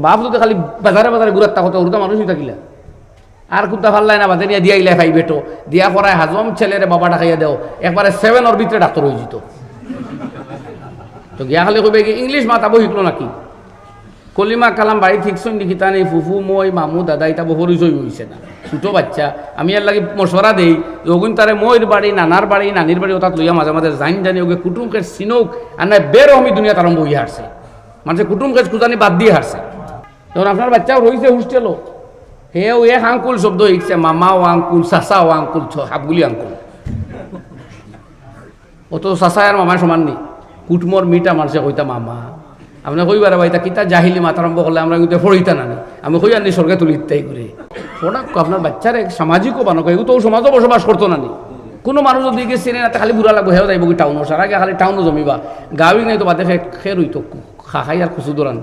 বাপ যদি খালি বাজারে বাজারে ঘুরার তা কত ওরটা মানুষই থাকিলা আর কুত্তা ফাল্লাই না বাদে নিয়ে দিয়া ইলাই খাই বেটো দিয়া করায় হাজম ছেলেরে বাবা ডাকাইয়া দেও একবারে 7 ওর ভিতরে ডাক্তার হয়ে যেত তো গিয়া খালি কইবে কি ইংলিশ মাতাবো শিখলো নাকি কলিমা কালাম বাড়ি ঠিকছই দেখি তা নেই ফুফু মই মামু দাদা এটা পরিচয় হয়েছে না ছোটো বাচ্চা আমি আর লাগি মশওয়ারা দেই ওগুন তারে মইর বাড়ি নানার বাড়ি নানির বাড়ি ওটা লইয়া মাঝে মাঝে জানি ওকে কুটুমকে চিনক আর না বের আমি দুনিয়া তারম বই হারছে মানুষের কুটুমকে কুজানি বাদ দিয়ে হারছে তখন আপনার বাচ্চাও রয়েছে হোস্টেলও হেও এক আঙ্কুল শব্দ শিখছে মামা ও আঙ্কুল চাচা ও আঙ্কুল হাফগুলি আঙ্কুল অত চাচা আর মামার সমান নেই কুটুমর মিটা মানুষে কইতা মামা আপনি কইবার ভাই তা কিতা জাহিলি মাথা আরম্ভ করলে আমরা কিন্তু ফড়িতা নানি আমি কই আনি সরকার তুলি ইত্যাই করে ওটা আপনার বাচ্চার এক সামাজিকও বানো কই তো সমাজও বসবাস করতো নানি কোনো মানুষ যদি গিয়ে চিনে না খালি বুড়া লাগবো হেও যাইব কি টাউনও সারা আগে খালি টাউনও জমিবা গাঁওই নাই তো বাদে খের হইতো খাই আর খুচু দৌড়ান